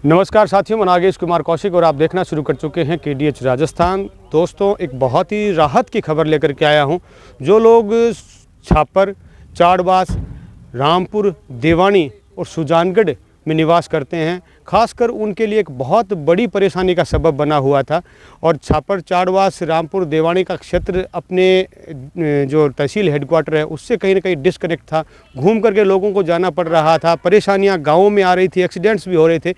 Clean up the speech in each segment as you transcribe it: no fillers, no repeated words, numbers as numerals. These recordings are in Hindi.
नमस्कार साथियों, मैं नागेश कुमार कौशिक और आप देखना शुरू कर चुके हैं KDH राजस्थान। दोस्तों, एक बहुत ही राहत की खबर लेकर के आया हूं। जो लोग छापर, चाड़बास, रामपुर, देवानी और सुजानगढ़ में निवास करते हैं, खासकर उनके लिए एक बहुत बड़ी परेशानी का सबब बना हुआ था। और छापर, चाड़बास, रामपुर, देवानी का क्षेत्र अपने जो तहसील हेडक्वार्टर है उससे कहीं ना कहीं डिस्कनेक्ट था। घूम करके लोगों को जाना पड़ रहा था, परेशानियां गाँवों में आ रही थी, एक्सीडेंट्स भी हो रहे थे।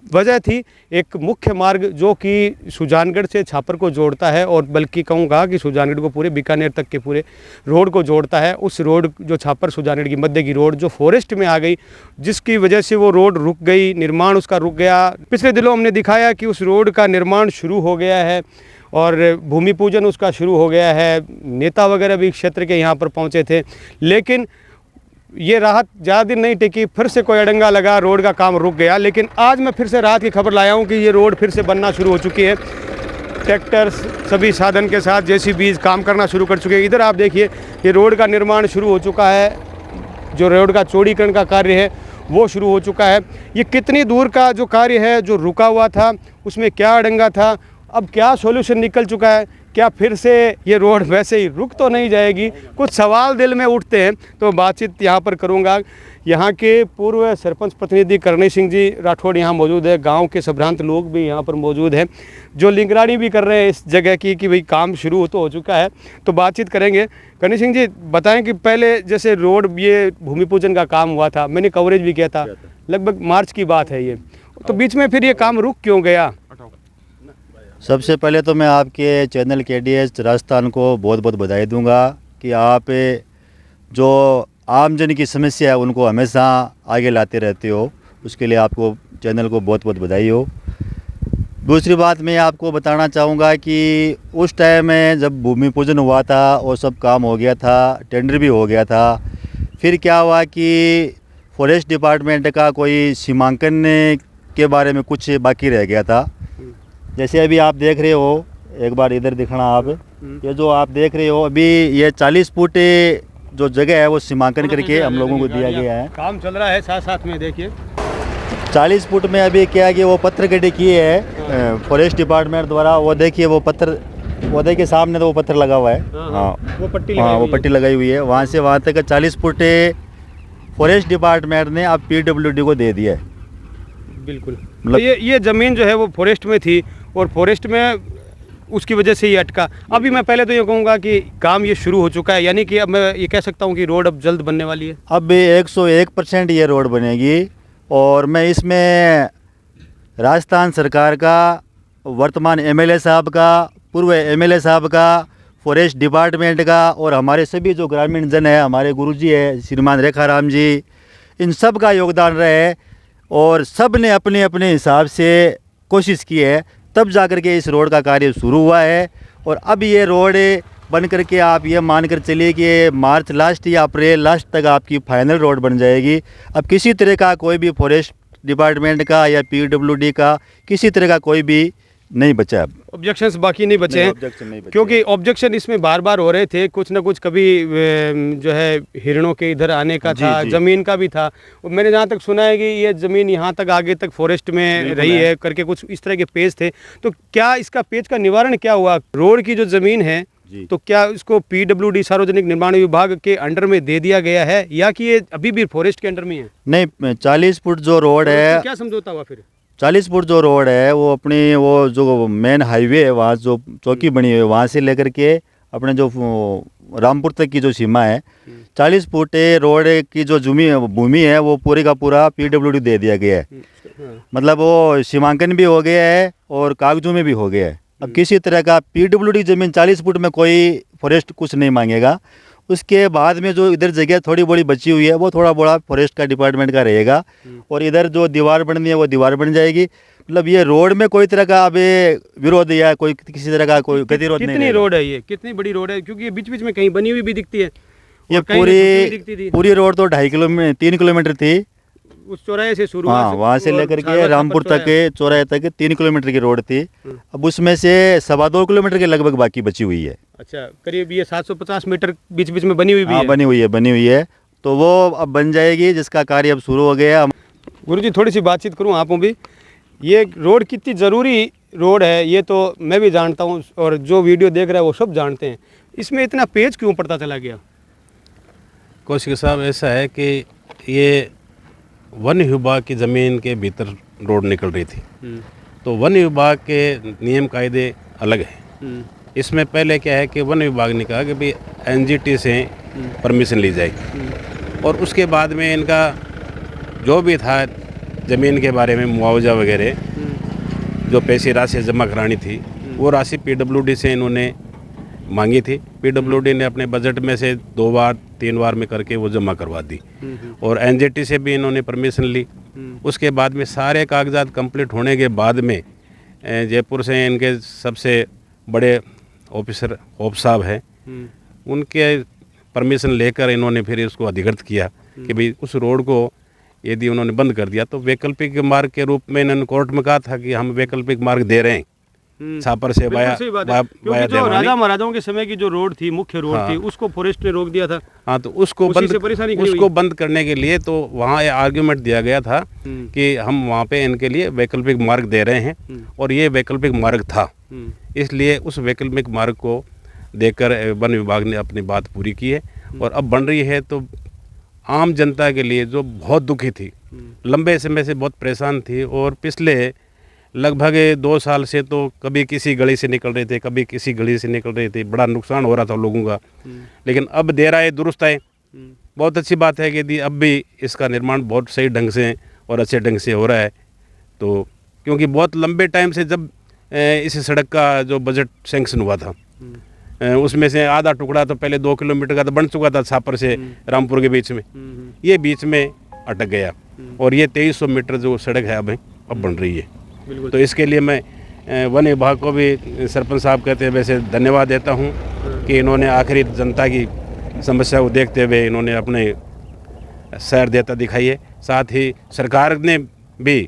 वजह थी एक मुख्य मार्ग जो कि सुजानगढ़ से छापर को जोड़ता है, और बल्कि कहूँगा कि सुजानगढ़ को पूरे बीकानेर तक के पूरे रोड को जोड़ता है। उस रोड जो छापर सुजानगढ़ की मध्य की रोड जो फॉरेस्ट में आ गई, जिसकी वजह से वो रोड रुक गई, निर्माण उसका रुक गया। पिछले दिनों हमने दिखाया कि उस रोड का निर्माण शुरू हो गया है और भूमि पूजन उसका शुरू हो गया है। नेता वगैरह भी क्षेत्र के यहाँ पर पहुँचे थे, लेकिन ये राहत ज़्यादा दिन नहीं टिकी। फिर से कोई अड़ंगा लगा, रोड का काम रुक गया। लेकिन आज मैं फिर से राहत की खबर लाया हूँ कि ये रोड फिर से बनना शुरू हो चुकी है। ट्रैक्टर सभी साधन के साथ JCB काम करना शुरू कर चुके हैं। इधर आप देखिए, ये रोड का निर्माण शुरू हो चुका है। जो रोड का चौड़ीकरण का कार्य है वो शुरू हो चुका है। ये कितनी दूर का जो कार्य है जो रुका हुआ था, उसमें क्या अड़ंगा था, अब क्या सॉल्यूशन निकल चुका है, क्या फिर से ये रोड वैसे ही रुक तो नहीं जाएगी, कुछ सवाल दिल में उठते हैं। तो बातचीत यहाँ पर करूँगा। यहाँ के पूर्व सरपंच प्रतिनिधि करणी सिंह जी राठौड़ यहाँ मौजूद है। गांव के संभ्रांत लोग भी यहाँ पर मौजूद हैं, जो लिंगरानी भी कर रहे हैं इस जगह की कि भाई काम शुरू तो हो चुका है। तो बातचीत करेंगे। करणी सिंह जी, बताएं कि पहले जैसे रोड ये भूमि पूजन का काम हुआ था, मैंने कवरेज भी किया था, लगभग मार्च की बात है ये, तो बीच में फिर ये काम रुक क्यों गया? सबसे पहले तो मैं आपके चैनल KDH राजस्थान को बहुत बहुत बधाई दूंगा कि आप जो आमजन की समस्या है उनको हमेशा आगे लाते रहते हो। उसके लिए आपको चैनल को बहुत बहुत बधाई हो। दूसरी बात मैं आपको बताना चाहूँगा कि उस टाइम में जब भूमि पूजन हुआ था और सब काम हो गया था, टेंडर भी हो गया था, फिर क्या हुआ कि फॉरेस्ट डिपार्टमेंट का कोई सीमांकन के बारे में कुछ बाकी रह गया था। जैसे अभी आप देख रहे हो, एक बार इधर दिखाना आप, ये जो आप देख रहे हो अभी ये 40 फुट जो जगह है वो सीमांकन करके हम लोगों को दिया गया है। काम चल रहा है साथ साथ में, देखिए 40 फुट में अभी क्या कि वो पत्थर गड्ढे किए हैं फॉरेस्ट डिपार्टमेंट द्वारा। वो देखिए वो पत्थर, वो देखिए सामने तो वो पत्थर लगा हुआ है। हाँ, वो पट्टी लगाई हुई है। वहाँ से वहाँ तक 40 फुट फॉरेस्ट डिपार्टमेंट ने अब PWD को दे दिया है। बिल्कुल, तो ये ज़मीन जो है वो फॉरेस्ट में थी और फॉरेस्ट में उसकी वजह से ये अटका। अभी मैं पहले तो ये कहूँगा कि काम ये शुरू हो चुका है, यानी कि अब मैं ये कह सकता हूँ कि रोड अब जल्द बनने वाली है। अब 101% ये रोड बनेगी। और मैं इसमें राजस्थान सरकार का, वर्तमान MLA साहब का, पूर्व MLA साहब का, फॉरेस्ट डिपार्टमेंट का और हमारे सभी जो ग्रामीण जन है, हमारे गुरुजी है श्रीमान रेखाराम जी, इन सब का योगदान रहे और सब ने अपने अपने हिसाब से कोशिश की है, तब जाकर के इस रोड का कार्य शुरू हुआ है। और अब ये रोड बन करके आप ये मान कर चलिए कि मार्च लास्ट या अप्रैल लास्ट तक आपकी फाइनल रोड बन जाएगी। अब किसी तरह का कोई भी फॉरेस्ट डिपार्टमेंट का या PWD का किसी तरह का कोई भी नहीं बचा। अब ऑब्जेक्शंस बाकी नहीं बचे हैं, क्योंकि ऑब्जेक्शन इसमें बार बार हो रहे थे। कुछ ना कुछ, कभी जो है हिरणों के इधर आने का था, ज़मीन का भी था। मैंने जहाँ तक सुना है कि ये ज़मीन यहाँ तक आगे तक फॉरेस्ट में रही है करके कुछ इस तरह के पेज थे। तो क्या इसका पेज का निवारण क्या हुआ? रोड की जो ज़मीन है तो क्या इसको PWD सार्वजनिक निर्माण विभाग के अंडर में दे दिया गया है या कि ये अभी भी फॉरेस्ट के अंडर में है? नहीं, 40 फुट जो रोड है, क्या समझौता हुआ फिर? 40 फुट जो रोड है वो अपनी वो जो मेन हाईवे है, वहाँ जो चौकी बनी हुई है, वहाँ से लेकर के अपने जो रामपुर तक की जो सीमा है, 40 फुट रोड की जो भूमि है वो पूरी का पूरा PWD दे दिया गया है। मतलब वो सीमांकन भी हो गया है और कागजों में भी हो गया है। अब किसी तरह का PWD ज़मीन 40 फुट में कोई फॉरेस्ट कुछ नहीं मांगेगा। उसके बाद में जो इधर जगह थोड़ी बड़ी बची हुई है वो थोड़ा बड़ा फॉरेस्ट का डिपार्टमेंट का रहेगा और इधर जो दीवार बननी है वो दीवार बन जाएगी। मतलब ये रोड में कोई तरह का अब विरोध या कोई किसी तरह का कोई गतिरोध नहीं। कितनी रोड है ये, कितनी बड़ी रोड है? क्योंकि ये बीच बीच में कहीं बनी हुई भी दिखती है। ये पूरी रोड तो 3 किलोमीटर थी। उस चौराहे से शुरू, हाँ, वहाँ से लेकर के रामपुर तक चौराहे तक 3 किलोमीटर की रोड थी। अब उसमें से 2.25 किलोमीटर के लगभग बाकी बची हुई है। अच्छा, करीब ये 750 मीटर बीच बीच में बनी हुई भी है। बनी हुई है। तो वो अब बन जाएगी, जिसका कार्य अब शुरू हो गया। गुरुजी, थोड़ी सी बातचीत करूँ आपको भी। ये रोड कितनी ज़रूरी रोड है ये तो मैं भी जानता हूँ और जो वीडियो देख रहा है वो सब जानते हैं। इसमें इतना पेज क्यों पड़ता चला गया? कौशिक साहब, ऐसा है कि ये वन विभाग की ज़मीन के भीतर रोड निकल रही थी, तो वन विभाग के नियम कायदे अलग हैं। इसमें पहले क्या है कि वन विभाग ने कहा कि भाई एनजीटी से परमिशन ली जाएगी और उसके बाद में इनका जो भी था ज़मीन के बारे में मुआवजा वगैरह जो पैसे राशि जमा करानी थी वो राशि पीडब्ल्यूडी से इन्होंने मांगी थी। पीडब्ल्यूडी ने अपने बजट में से 2 बार 3 बार में करके वो जमा करवा दी और एनजीटी से भी इन्होंने परमिशन ली। उसके बाद में सारे कागजात कंप्लीट होने के बाद में जयपुर से इनके सबसे बड़े ऑफिसर होप साहब हैं, उनके परमिशन लेकर इन्होंने फिर उसको अधिकृत किया कि भाई उस रोड को यदि उन्होंने बंद कर दिया तो वैकल्पिक मार्ग के रूप में इन्होंने कोर्ट में कहा था कि हम वैकल्पिक मार्ग दे रहे हैं छापर से क्योंकि जो राजा महाराजाओं के समय की जो रोड थी, मुख्य रोड थी, उसको फॉरेस्ट ने रोक दिया था। हाँ, तो उसको बंद करने के लिए तो वहाँ ये आर्ग्यूमेंट दिया गया था कि हम वहाँ पे इनके लिए वैकल्पिक मार्ग दे रहे हैं और ये वैकल्पिक मार्ग था, इसलिए उस वैकल्पिक मार्ग को देकर वन विभाग ने अपनी बात पूरी की है और अब बन रही है। तो आम जनता के लिए जो बहुत दुखी थी, लंबे समय से बहुत परेशान थी और पिछले लगभग 2 साल से तो कभी किसी गली से निकल रहे थे, कभी किसी गली से निकल रहे थे, बड़ा नुकसान हो रहा था लोगों का। लेकिन अब दे रहा है दुरुस्त है, बहुत अच्छी बात है कि यदि अब भी इसका निर्माण बहुत सही ढंग से और अच्छे ढंग से हो रहा है। तो क्योंकि बहुत लंबे टाइम से जब इस सड़क का जो बजट सैंक्शन हुआ था उसमें से आधा टुकड़ा तो पहले 2 किलोमीटर का तो बन चुका था छापर से रामपुर के बीच में, ये बीच में अटक गया और ये 2300 मीटर जो सड़क है अब बन रही है। तो इसके लिए मैं वन विभाग को भी सरपंच साहब कहते हैं वैसे धन्यवाद देता हूँ कि इन्होंने आखिरी जनता की समस्या को देखते हुए इन्होंने अपने सैर देता दिखाई है। साथ ही सरकार ने भी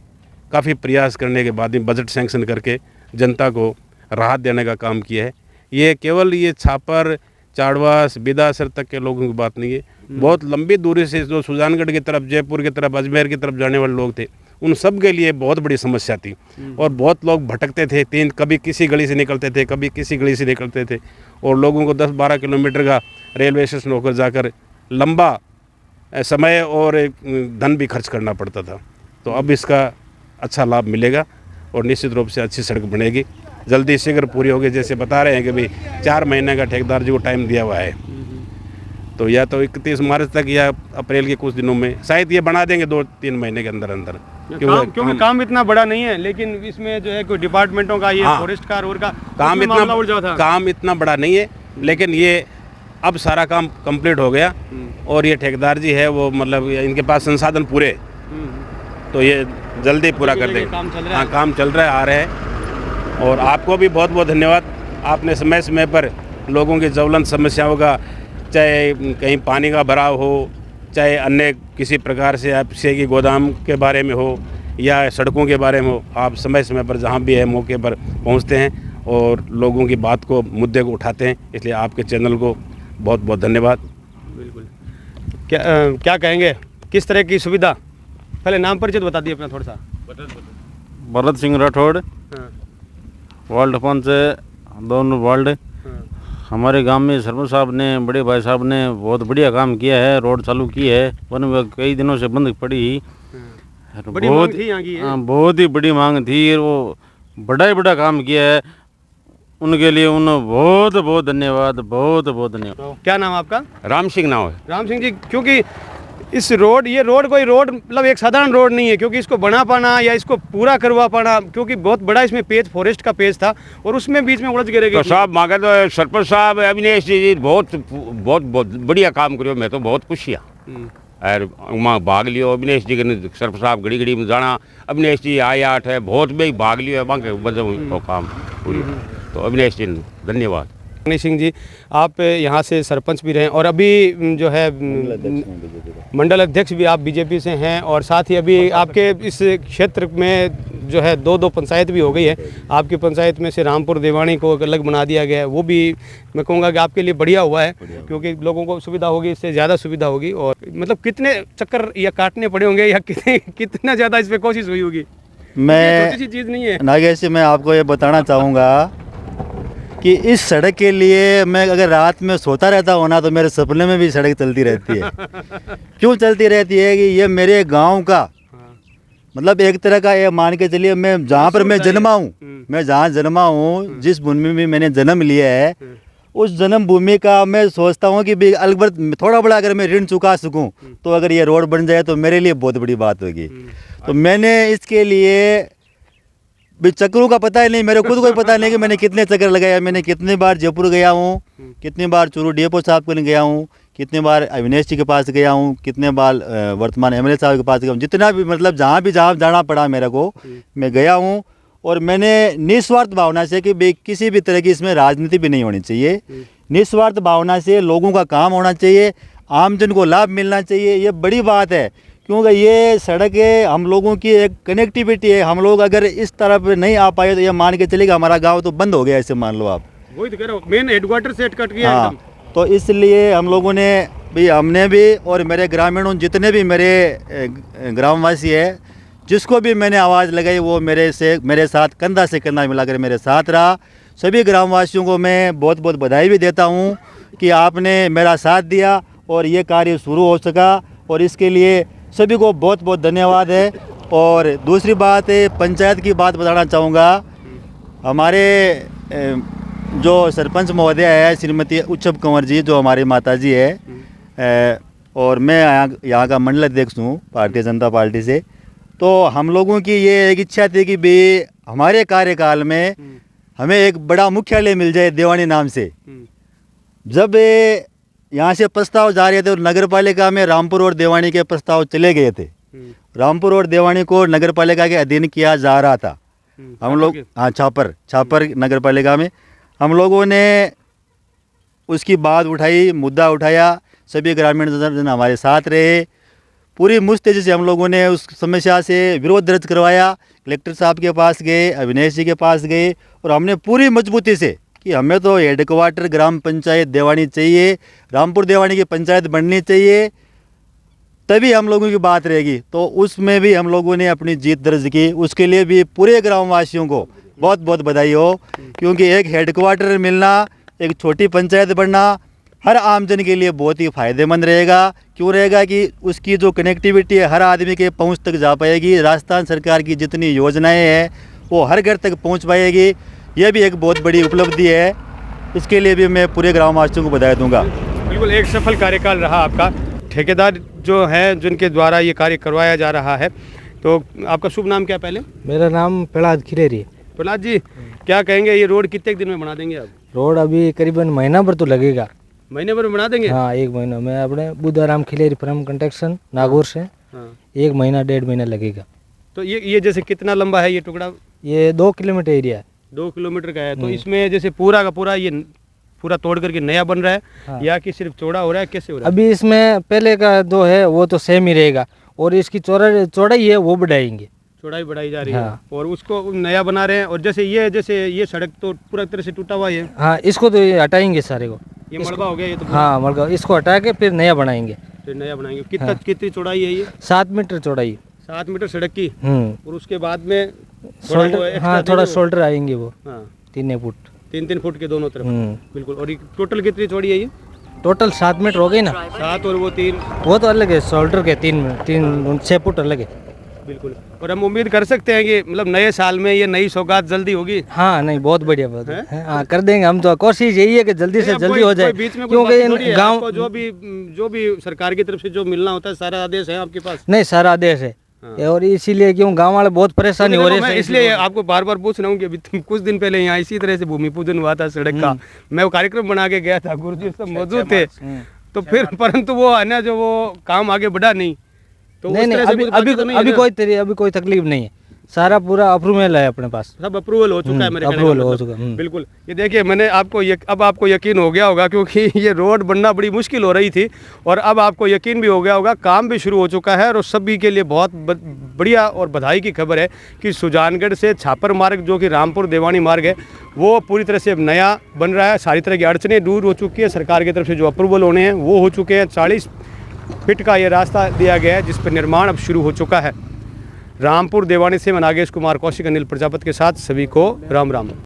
काफ़ी प्रयास करने के बाद बजट सैंक्शन करके जनता को राहत देने का काम किया है। ये केवल ये छापर, चाड़वास, बिदासर तक के लोगों की बात नहीं है, बहुत लंबी दूरी से जो सुजानगढ़ की तरफ, जयपुर की तरफ, अजमेर की तरफ जाने वाले लोग थे, उन सब के लिए बहुत बड़ी समस्या थी और बहुत लोग भटकते थे। कभी किसी गली से निकलते थे, कभी किसी गली से निकलते थे और लोगों को 10-12 किलोमीटर का रेलवे स्टेशन होकर जाकर लंबा समय और धन भी खर्च करना पड़ता था। तो अब इसका अच्छा लाभ मिलेगा और निश्चित रूप से अच्छी सड़क बनेगी, जल्दी शीघ्र पूरी होगी। जैसे बता रहे हैं कि भाई 4 महीने का ठेकेदार जी को टाइम दिया हुआ है, तो या तो 31 मार्च तक या अप्रैल के कुछ दिनों में शायद ये बना देंगे 2-3 महीने के अंदर अंदर। क्योंकि काम इतना बड़ा नहीं है, लेकिन इसमें जो है कोई डिपार्टमेंटों का, ये फॉरेस्ट का, रोड का काम इतना बड़ा नहीं है, लेकिन ये अब सारा काम कंप्लीट हो गया और ये ठेकेदार जी है वो मतलब इनके पास संसाधन पूरे, तो ये जल्दी पूरा कर देंगे। हाँ, काम चल रहा है, आ रहे हैं। और आपको भी बहुत बहुत धन्यवाद, आपने समय समय पर लोगों की ज्वलंत समस्याओं का, चाहे कहीं पानी का भराव हो, चाहे अन्य किसी प्रकार से आपसे की गोदाम के बारे में हो या सड़कों के बारे में हो, आप समय समय पर जहाँ भी है मौके पर पहुँचते हैं और लोगों की बात को, मुद्दे को उठाते हैं। इसलिए आपके चैनल को बहुत बहुत धन्यवाद। बिल्कुल। क्या कहेंगे, किस तरह की सुविधा? पहले नाम परिचय बता दिए अपना थोड़ा सा। भरत सिंह राठौड़, वार्ड 5 दोनों वार्ड। हमारे गांव में सरपंच साहब ने, बड़े भाई साहब ने बहुत बढ़िया काम किया है, रोड चालू की है। वन विभाग कई दिनों से बंद पड़ी ही, बहुत ही बड़ी मांग थी, वो बड़ा काम किया है। उनके लिए उन्हें बहुत बहुत धन्यवाद, बहुत बहुत धन्यवाद। क्या नाम आपका? राम सिंह नाम है। राम सिंह जी, क्योंकि इस ये रोड कोई रोड मतलब एक साधारण रोड नहीं है, क्योंकि इसको बना पाना या इसको पूरा करवा पाना, क्योंकि बहुत बड़ा इसमें पेज, फॉरेस्ट का पेज था और उसमें बीच में उलझ गिरे गए। तो साहब मांगे तो सरपंच साहब अविनेश जी बहुत बहुत बहुत बढ़िया काम करो, मैं तो बहुत खुश और वहाँ भाग लियो अविनेश जी के, सरपंच साहब घड़ी घड़ी में जाना, अविनेश जी आया है, बहुत भी भाग लियो वहाँ के बजो काम पूरी। तो अविनेश जी धन्यवाद। सिंह जी, आप यहाँ से सरपंच भी रहे और अभी जो है मंडल अध्यक्ष भी आप बीजेपी से हैं, और साथ ही अभी आपके इस क्षेत्र में जो है 2 पंचायत भी हो गई है। आपकी पंचायत में से रामपुर देवानी को अलग बना दिया गया है, वो भी मैं कहूँगा कि आपके लिए बढ़िया हुआ है, क्योंकि लोगों को सुविधा होगी, इससे ज़्यादा सुविधा होगी। और मतलब कितने चक्कर या काटने पड़े होंगे या कितना ज़्यादा इस पर कोशिश हुई होगी? मैं छोटी सी चीज़ नहीं है। नागेश जी, मैं आपको ये बताना चाहूँगा कि इस सड़क के लिए मैं अगर रात में सोता रहता हूँ ना, तो मेरे सपने में भी सड़क चलती रहती है। क्यों चलती रहती है कि ये मेरे गांव का मतलब एक तरह का, ये मान के चलिए मैं जहाँ पर मैं जन्मा हूँ, मैं जहाँ जन्मा हूँ, जिस भूमि में मैंने जन्म लिया है, उस जन्म भूमि का मैं सोचता हूँ कि भी अलबत्त थोड़ा बड़ा अगर मैं ऋण चुका सकूँ, तो अगर ये रोड बन जाए तो मेरे लिए बहुत बड़ी बात होगी। तो मैंने इसके लिए भी चक्रों का पता ही नहीं, मेरे खुद को पता नहीं कि मैंने कितने चक्कर लगाया, मैंने कितनी बार जयपुर गया हूँ, कितनी बार चूरू डीएपओ साहब को गया हूँ, कितनी बार अविनेश जी के पास गया हूँ, कितने बार वर्तमान एमएलए साहब के पास गया हूँ, जितना भी मतलब जहाँ जाना पड़ा मेरे को, मैं गया हूँ। और मैंने निस्वार्थ भावना से कि भाई किसी भी तरह की इसमें राजनीति भी नहीं होनी चाहिए, निस्वार्थ भावना से लोगों का काम होना चाहिए, आमजन को लाभ मिलना चाहिए, ये बड़ी बात है। क्योंकि ये सड़क है, हम लोगों की एक कनेक्टिविटी है। हम लोग अगर इस तरफ नहीं आ पाए तो ये मान के चलेगा हमारा गांव तो बंद हो गया, ऐसे मान लो आप। वही तो कह रहा हूँ, मेन हेडक्वार्टर से कट गया हाँ, एकदम। तो इसलिए हम लोगों ने भी, हमने भी और मेरे ग्रामीणों जितने भी मेरे ग्रामवासी है, जिसको भी मैंने आवाज़ लगाई वो मेरे साथ कंधा से कंधा मिलाकर मेरे साथ रहा। सभी ग्रामवासियों को मैं बहुत बहुत बधाई भी देता हूँ कि आपने मेरा साथ दिया और ये कार्य शुरू हो सका, और इसके लिए सभी को बहुत बहुत धन्यवाद है। और दूसरी बात है, पंचायत की बात बताना चाहूँगा। हमारे जो सरपंच महोदय है श्रीमती उच्छब कंवर जी, जो हमारी माताजी है, और मैं यहाँ का मंडल अध्यक्ष हूँ भारतीय जनता पार्टी से। तो हम लोगों की ये एक इच्छा थी कि भाई हमारे कार्यकाल में हमें एक बड़ा मुख्यालय मिल जाए देवानी नाम से। जब यहाँ से प्रस्ताव जा रहे थे और नगर पालिका में रामपुर और देवानी के प्रस्ताव चले गए थे, रामपुर और देवानी को नगर पालिका के अधीन किया जा रहा था। हम लोग, हाँ, छापर नगर पालिका में हम लोगों ने उसकी बात उठाई, मुद्दा उठाया, सभी ग्रामीण जन हमारे साथ रहे। पूरी मुस्तैदी से हम लोगों ने उस समस्या से विरोध दर्ज करवाया, कलेक्टर साहब के पास गए, अविनेश जी के पास गए, और हमने पूरी मजबूती से कि हमें तो हेडक्वार्टर ग्राम पंचायत देवानी चाहिए, रामपुर देवानी की पंचायत बननी चाहिए, तभी हम लोगों की बात रहेगी। तो उसमें भी हम लोगों ने अपनी जीत दर्ज की। उसके लिए भी पूरे ग्रामवासियों को बहुत बहुत बधाई हो, क्योंकि एक हेडक्वार्टर मिलना, एक छोटी पंचायत बनना हर आमजन के लिए बहुत ही फ़ायदेमंद रहेगा। क्यों रहेगा कि उसकी जो कनेक्टिविटी है हर आदमी के पहुंच तक जा पाएगी। राजस्थान सरकार की जितनी योजनाएं हैं वो हर घर तक पहुंच पाएगी। यह भी एक बहुत बड़ी उपलब्धि है। इसके लिए भी मैं पूरे ग्रामवासियों को बधाई दूंगा। बिल्कुल एक सफल कार्यकाल रहा आपका। ठेकेदार जो हैं जिनके द्वारा ये कार्य करवाया जा रहा है, तो आपका शुभ नाम क्या पहले? मेरा नाम प्रहलाद खिलेरी। प्रहलाद जी, क्या कहेंगे, ये रोड कितने दिन में बना देंगे आप? रोड अभी करीबन महीना भर तो लगेगा। महीने भर में बना देंगे? हाँ, 1 महीना। मैं अपने बुद्धाराम खिलेरी फ्रॉम कंस्ट्रक्शन नागौर से। हाँ। 1 महीना 1.5 महीना लगेगा। तो ये जैसे कितना लंबा है ये टुकड़ा? ये 2 किलोमीटर एरिया है। 2 किलोमीटर का है। तो इसमें जैसे पूरा का पूरा ये पूरा तोड़ करके नया बन रहा है? हाँ। या कि सिर्फ चौड़ा हो रहा है, कैसे हो रहा है? अभी इसमें पहले का जो है वो तो सेम ही रहेगा, और इसकी चौड़ाई है वो बढ़ाएंगे। चौड़ाई बढ़ाई जा रही है। हाँ। और उसको नया बना रहे हैं। और जैसे ये सड़क तो पूरा तरह से टूटा हुआ है। हाँ, इसको तो ये हटाएंगे सारे को। ये मलबा हो गया ये तो। हाँ, मलबा, इसको हटा के फिर नया बनाएंगे। फिर नया बनाएंगे। कितनी चौड़ाई है ये? 7 मीटर चौड़ाई। 7 मीटर सड़क की। और उसके बाद में शोल्डर, हाँ, थोड़ा शोल्डर आएंगे वो। हाँ, 3 फुट। 3 फुट के दोनों तरफ। बिल्कुल। और टोटल कितनी चौड़ी है ये? टोटल 7 मीटर हो गई ना। 7 और वो 3। वो तो अलग है, शोल्डर के 6 फुट अलग है। बिल्कुल। और हम उम्मीद कर सकते हैं कि मतलब नए साल में ये नई सौगात जल्दी होगी। हाँ, नहीं, बहुत बढ़िया बात है। हाँ, कर देंगे हम तो। कोशिश यही है कि जल्दी से जल्दी हो जाए, क्योंकि गांव जो भी सरकार की तरफ से जो मिलना होता है सारा आदेश है आपके पास? नहीं, सारा आदेश है। और इसीलिए क्यों गांव वाले बहुत परेशानी हो रही है। इसलिए आपको बार बार पूछ रहा हूँ कि अभी कुछ दिन पहले यहाँ इसी तरह से भूमि पूजन हुआ था सड़क का। मैं वो कार्यक्रम बना के गया था, गुरुजी सब मौजूद थे। तो फिर परंतु वो है ना, जो वो काम आगे बढ़ा नहीं। तो नहीं, अभी कोई तकलीफ नहीं है। सारा पूरा अप्रूवल है अपने पास। सब अप्रूवल हो चुका है मेरे कहने का अप्रूवल हो मतलब। चुका। बिल्कुल। ये देखिए, मैंने आपको अब आपको यकीन हो गया होगा, क्योंकि ये रोड बनना बड़ी मुश्किल हो रही थी, और अब आपको यकीन भी हो गया होगा, काम भी शुरू हो चुका है। और सभी के लिए बहुत बढ़िया और बधाई की खबर है कि सुजानगढ़ से छापर मार्ग, जो कि रामपुर देवानी मार्ग है, वो पूरी तरह से नया बन रहा है। सारी तरह की अड़चनें दूर हो चुकी है। सरकार की तरफ से जो अप्रूवल होने हैं वो हो चुके हैं। 40 फीट का ये रास्ता दिया गया है, जिस पर निर्माण अब शुरू हो चुका है। रामपुर देवानी से मैं नागेश कुमार कौशिक, अनिल प्रजापति के साथ सभी को राम राम।